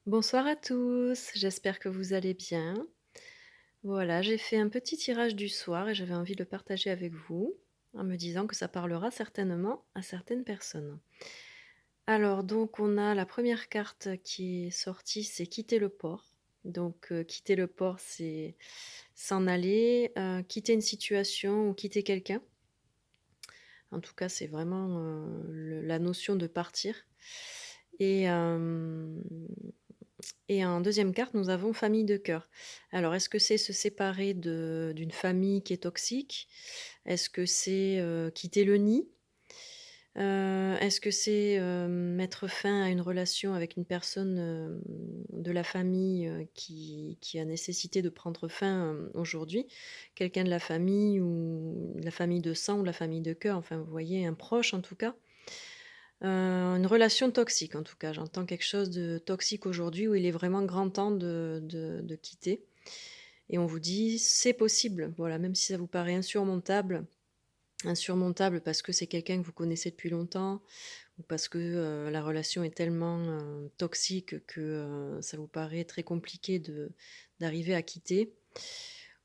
Bonsoir à tous, j'espère que vous allez bien. Voilà, j'ai fait un petit tirage du soir et j'avais envie de le partager avec vous, en me disant que ça parlera certainement à certaines personnes. Alors donc on a la première carte qui est sortie, c'est quitter le port. Donc quitter le port, c'est s'en aller, quitter une situation ou quitter quelqu'un. En tout cas, c'est vraiment, la notion de partir et en deuxième carte, nous avons famille de cœur. Alors, est-ce que c'est se séparer d'une famille qui est toxique? Est-ce que c'est, quitter le nid? Est-ce que c'est, mettre fin à une relation avec une personne, de la famille, qui a nécessité de prendre fin, aujourd'hui? Quelqu'un de la famille ou de la famille de sang ou de la famille de cœur, enfin, vous voyez, un proche en tout cas. Une relation toxique en tout cas, j'entends quelque chose de toxique aujourd'hui où il est vraiment grand temps de quitter et on vous dit: «C'est possible». Voilà, même si ça vous paraît insurmontable parce que c'est quelqu'un que vous connaissez depuis longtemps ou parce que, la relation est tellement, toxique que, ça vous paraît très compliqué d'arriver à quitter.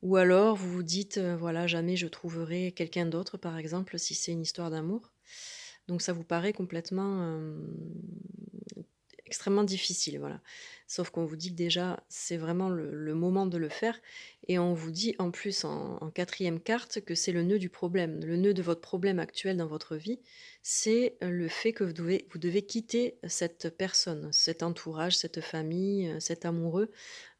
Ou alors vous vous dites, voilà: «Jamais je trouverai quelqu'un d'autre», par exemple, si c'est une histoire d'amour. Donc ça vous paraît complètement, extrêmement difficile, voilà. Sauf qu'on vous dit que déjà, c'est vraiment le moment de le faire et on vous dit en plus en 4 carte que c'est le nœud du problème. Le nœud de votre problème actuel dans votre vie, c'est, le fait que vous devez quitter cette personne, cet entourage, cette famille, cet amoureux.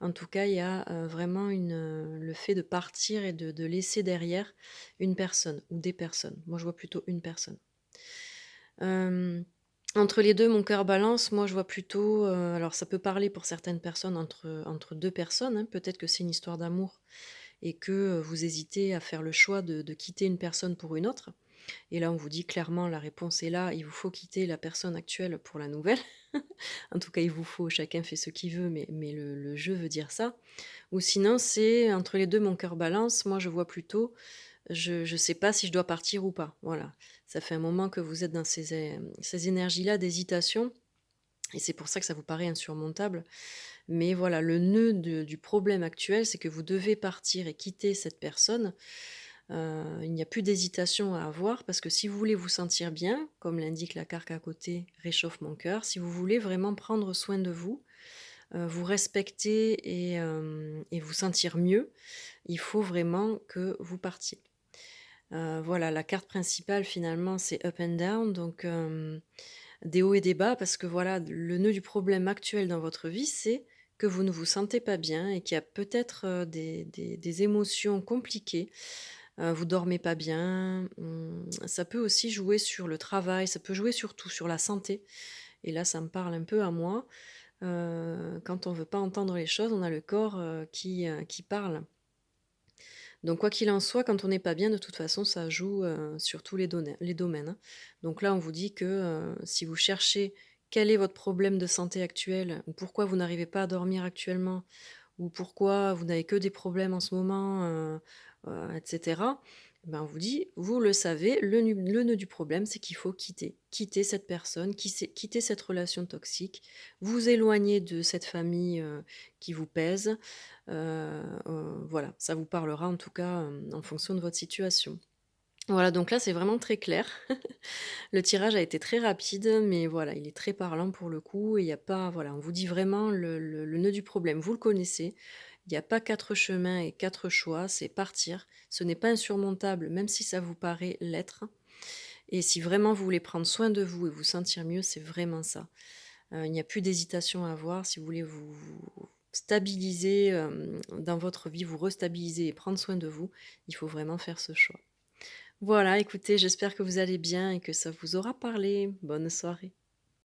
En tout cas, il y a, vraiment le fait de partir et de laisser derrière une personne ou des personnes. Moi, je vois plutôt une personne. Hem, Entre les 2, mon cœur balance. Moi, je vois plutôt, alors ça peut parler pour certaines personnes entre 2 personnes, hein. Peut-être que c'est une histoire d'amour et que, vous hésitez à faire le choix de quitter une personne pour une autre et là, on vous dit clairement la réponse est là, il vous faut quitter la personne actuelle pour la nouvelle. En tout cas, il vous faut, chacun fait ce qu'il veut, mais le jeu veut dire ça. Ou sinon, c'est entre les 2, mon cœur balance. Moi, je vois plutôt je sais pas si je dois partir ou pas, voilà. Ça fait un moment que vous êtes dans ces énergies-là d'hésitation et c'est pour ça que ça vous paraît insurmontable. Mais voilà, le nœud du problème actuel, c'est que vous devez partir et quitter cette personne. Il n'y a plus d'hésitation à avoir parce que si vous voulez vous sentir bien, comme l'indique la carte à côté, réchauffe mon cœur, si vous voulez vraiment prendre soin de vous, vous respecter et vous sentir mieux, il faut vraiment que vous partiez. Voilà, la carte principale finalement, c'est up and down, donc des hauts et des bas parce que voilà, le nœud du problème actuel dans votre vie, c'est que vous ne vous sentez pas bien et qu'il y a peut-être, des émotions compliquées. Vous dormez pas bien, ça peut aussi jouer sur le travail, ça peut jouer sur tout, sur la santé et là, ça me parle un peu à moi. Quand on veut pas entendre les choses, on a le corps, qui parle. Donc quoi qu'il en soit, quand on n'est pas bien, de toute façon, ça joue, sur tous les domaines, hein. Donc là, on vous dit que, si vous cherchez quel est votre problème de santé actuel ou pourquoi vous n'arrivez pas à dormir actuellement ou pourquoi vous n'avez que des problèmes en ce moment, et cetera, ben, on vous dit: «Vous le savez, le nœud du problème, c'est qu'il faut quitter cette personne, quitter cette relation toxique, vous éloigner de cette famille, qui vous pèse». Voilà, ça vous parlera en tout cas, en fonction de votre situation. Voilà, donc là, c'est vraiment très clair. Le tirage a été très rapide, mais voilà, il est très parlant pour le coup et il y a pas voilà, on vous dit vraiment le nœud du problème, vous le connaissez. Il y a pas 4 chemins et 4 choix, c'est partir. Ce n'est pas insurmontable, même si ça vous paraît l'être et si vraiment vous voulez prendre soin de vous et vous sentir mieux, c'est vraiment ça. Il n'y a plus d'hésitation à avoir si vous voulez vous stabiliser, dans votre vie, vous restabiliser et prendre soin de vous, il faut vraiment faire ce choix. Voilà, écoutez, j'espère que vous allez bien et que ça vous aura parlé. Bonne soirée.